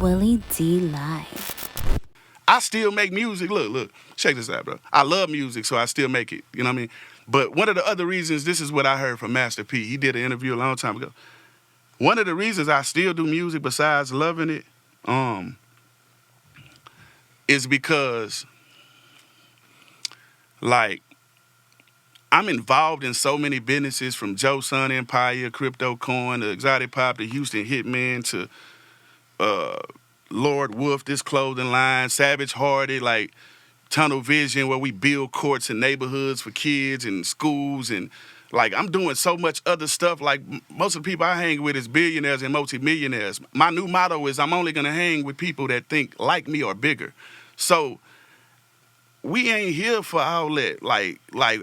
Willie D Live. I still make music. Look, check this out, bro. I love music, so I still make it. You know what I mean? But one of the other reasons, this is what I heard from Master P. He did an interview a long time ago. One of the reasons I still do music besides loving it, is because, like, I'm involved in so many businesses from Joe Sun Empire, Crypto Coin, to Exotic Pop, to Houston Hitman, to Lord Wolf, this clothing line, Savage Hearted, like Tunnel Vision, where we build courts and neighborhoods for kids and schools. And like, I'm doing so much other stuff. Like, most of the people I hang with is billionaires and multimillionaires. My new motto is I'm only going to hang with people that think like me or bigger. So we ain't here for all that. Like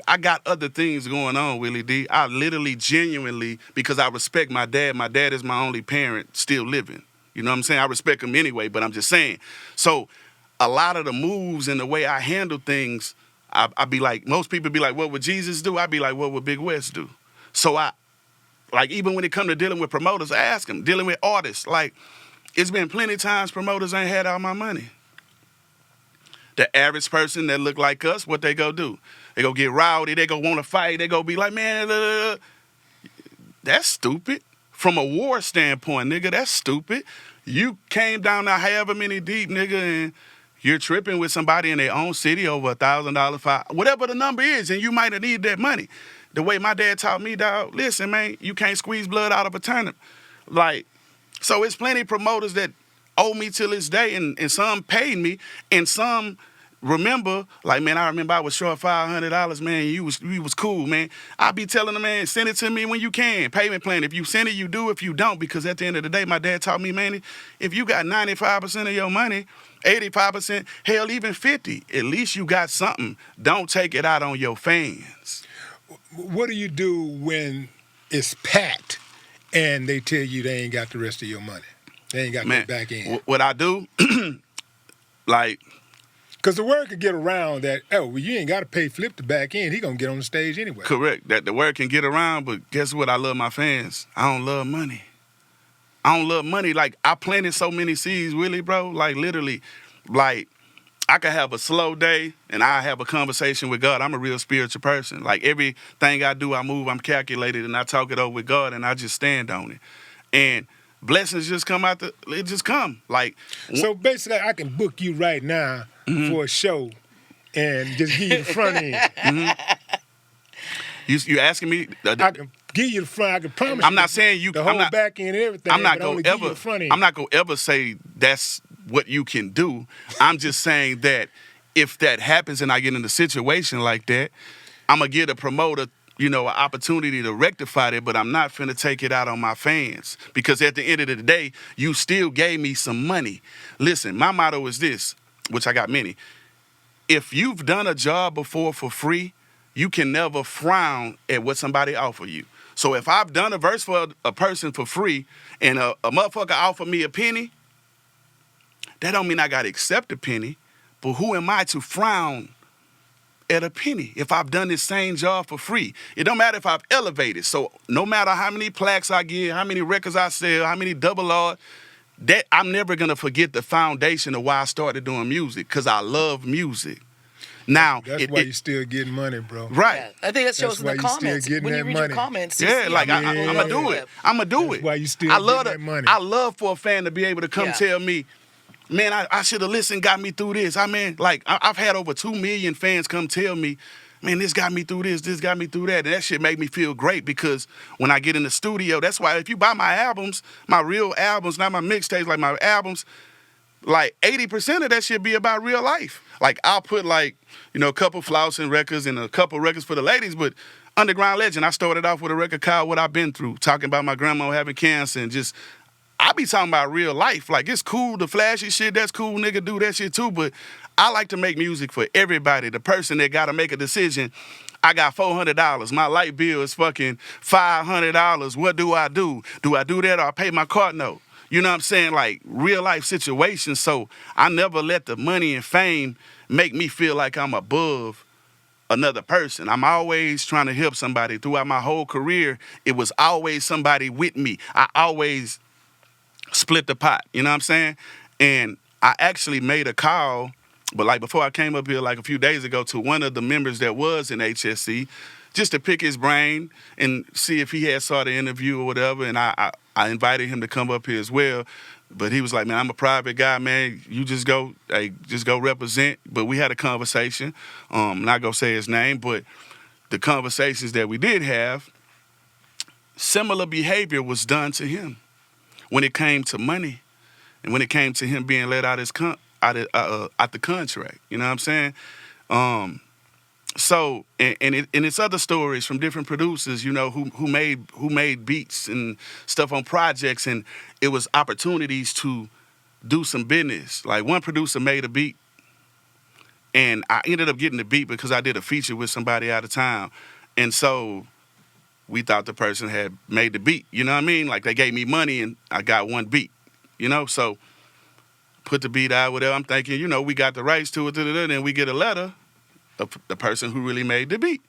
I got other things going on, Willie D. I literally, genuinely, because I respect my dad. My dad is my only parent still living. You know what I'm saying? I respect him anyway, but I'm just saying. So a lot of the moves and the way I handle things, I be like, most people be like, what would Jesus do? I be like, what would Big West do? So like, even when it come to dealing with promoters, I ask them, dealing with artists, like, it's been plenty of times promoters ain't had all my money. The average person that look like us, what they go do? They go get rowdy, they go want to fight, they go be like, man, that's stupid. From a war standpoint, nigga, that's stupid. You came down there however many deep, nigga, and you're tripping with somebody in their own city over $1,000, whatever the number is, and you might have needed that money. The way my dad taught me, dog, listen, man, you can't squeeze blood out of a turnip. Like, so it's plenty of promoters that owe me till this day, and some paid me, and some remember, like, man, I remember I was short $500, man, you was cool, man. I be telling the man, send it to me when you can, payment plan. If you send it, you do. If you don't, because at the end of the day, my dad taught me, man, if you got 95% of your money, 85%, hell, even 50, at least you got something. Don't take it out on your fans. What do you do when it's packed and they tell you they ain't got the rest of your money? They ain't got that back end. What I do, like, because the word could get around that, oh, well, you ain't got to pay Flip the back end. He going to get on the stage anyway. Correct. That the word can get around, but guess what? I love my fans. I don't love money. I don't love money. Like, I planted so many seeds, Willie, bro. Like, literally, like, I could have a slow day and I have a conversation with God. I'm a real spiritual person. Like, everything I do, I move, I'm calculated, and I talk it over with God, and I just stand on it. And blessings just come out, it just come. Like, so basically, I can book you right now for a show and just give you the front end. You asking me? I can give you the front. I can promise I'm you not saying you. the whole back end and everything. I'm not but only gonna give you the front end. I'm not gonna ever say that's what you can do. I'm just saying that if that happens and I get in a situation like that, I'm gonna get a promoter, an opportunity to rectify it, but I'm not finna take it out on my fans, because at the end of the day, you still gave me some money. Listen, my motto is this, which I got many. If you've done a job before for free, you can never frown at what somebody offer you. So if I've done a verse for a person for free and a motherfucker offered me a penny, that don't mean I gotta accept a penny, but who am I to frown at a penny if I've done this same job for free? It don't matter if I've elevated. So no matter how many plaques I get, how many records I sell, how many double R, that I'm never gonna forget the foundation of why I started doing music, because I love music. Now that's why you're still getting money, bro. Right. Yeah, I think that shows in the comments. When you read your comments, you see like I'm gonna do it. I'm gonna do it. That's why you still getting that money. I love for a fan to be able to come tell me, man, I should have listened, got me through this. I mean, like, I've had over 2 million fans come tell me, man, this got me through this got me through that. And that shit make me feel great, because when I get in the studio, that's why if you buy my albums, my real albums, not my mixtapes, like my albums, like 80% of that shit be about real life. Like, I'll put like, a couple Flousing records and a couple records for the ladies, but Underground Legend, I started off with a record called What I've Been Through, talking about my grandma having cancer, and just, I be talking about real life. Like, it's cool, the flashy shit, that's cool, nigga, do that shit too, but I like to make music for everybody. The person that gotta make a decision, I got $400, my light bill is fucking $500, what do I do? Do I do that or I pay my card note? You know what I'm saying? Like, real life situations. So I never let the money and fame make me feel like I'm above another person. I'm always trying to help somebody. Throughout my whole career, it was always somebody with me. I always split the pot, you know what I'm saying? And I actually made a call, but like before I came up here like a few days ago, to one of the members that was in HSC, just to pick his brain and see if he had saw the interview or whatever. And I invited him to come up here as well. But he was like, man, I'm a private guy, man. You just go represent. But we had a conversation. I'm not going to say his name, but the conversations that we did have, similar behavior was done to him when it came to money and when it came to him being let out the contract. You know what I'm saying? So, and it's other stories from different producers, you know, who made beats and stuff on projects, and it was opportunities to do some business. Like one producer made a beat, and I ended up getting the beat because I did a feature with somebody out of town, and so we thought the person had made the beat. You know what I mean? Like they gave me money and I got one beat. You know, so put the beat out, whatever. I'm thinking, you know, we got the rights to it, and we get a letter. The person who really made the beat.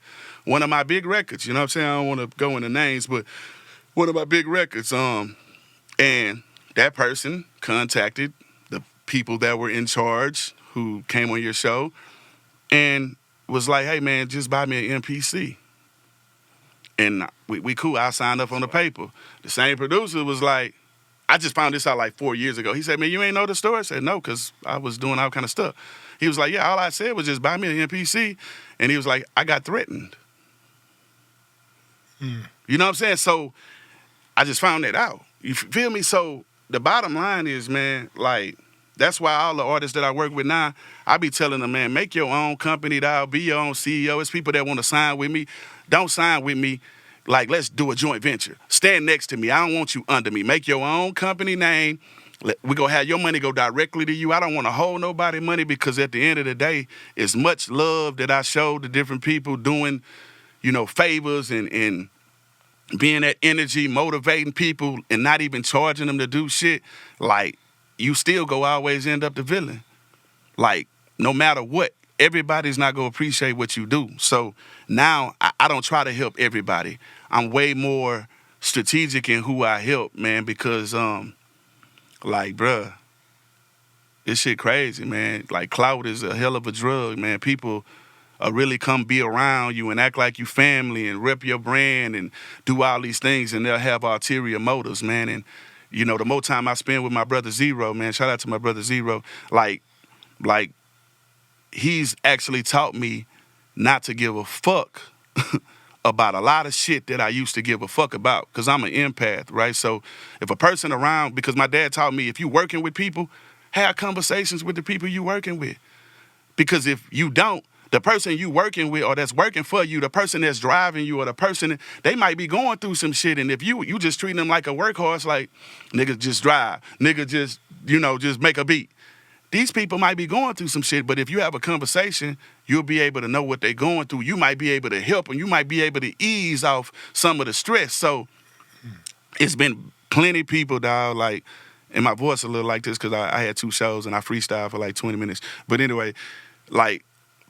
One of my big records, you know what I'm saying? I don't want to go into names, but one of my big records. And that person contacted the people that were in charge who came on your show and was like, hey, man, just buy me an MPC. And we cool. I signed up on the paper. The same producer was like, I just found this out like 4 years ago. He said, man, you ain't know the story? I said, no, because I was doing all kind of stuff. He was like, yeah, all I said was just buy me an MPC. And he was like, I got threatened. You know what I'm saying? So I just found that out. You feel me? So the bottom line is, man, like, that's why all the artists that I work with now, I be telling them, man, make your own company, dog. Be your own CEO. It's people that want to sign with me. Don't sign with me. Like, let's do a joint venture. Stand next to me. I don't want you under me. Make your own company name. We're going to have your money go directly to you. I don't want to hold nobody money because at the end of the day, it's much love that I show to different people doing, you know, favors and being that energy, motivating people and not even charging them to do shit. Like, you still go always end up the villain. Like, no matter what, everybody's not going to appreciate what you do. So now I don't try to help everybody. I'm way more strategic in who I help, man, because, like, bruh, this shit crazy, man. Like, clout is a hell of a drug, man. People really come be around you and act like you family and rep your brand and do all these things, and they'll have ulterior motives, man. And, you know, the more time I spend with my brother Zero, man, shout out to my brother Zero, like, he's actually taught me not to give a fuck about a lot of shit that I used to give a fuck about, because I'm an empath, right? So if a person around, because my dad taught me, if you working with people, have conversations with the people you working with. Because if you don't, the person you working with or that's working for you, the person that's driving you or the person, they might be going through some shit. And if you just treating them like a workhorse, like, nigga, just drive. Nigga, just, you know, just make a beat. These people might be going through some shit, but if you have a conversation, you'll be able to know what they're going through. You might be able to help them. You might be able to ease off some of the stress. So it's been plenty people, dog, like, and my voice a little like this because I had 2 shows and I freestyled for like 20 minutes. But anyway, like,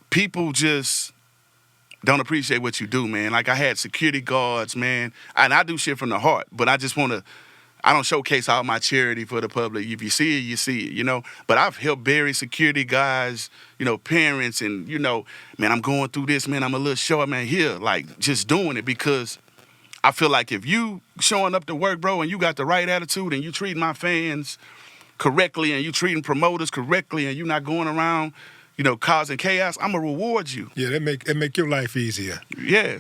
people just don't appreciate what you do, man. Like, I had security guards, man, and I do shit from the heart, but I just want to, I don't showcase all my charity for the public. If you see it, you see it, you know. But I've helped bury security guys, you know, parents, and, you know, man, I'm going through this, man. I'm a little short, man, here. Like, just doing it because I feel like if you showing up to work, bro, and you got the right attitude and you treating my fans correctly and you treating promoters correctly and you not going around, you know, causing chaos, I'm going to reward you. Yeah, that make your life easier. Yeah.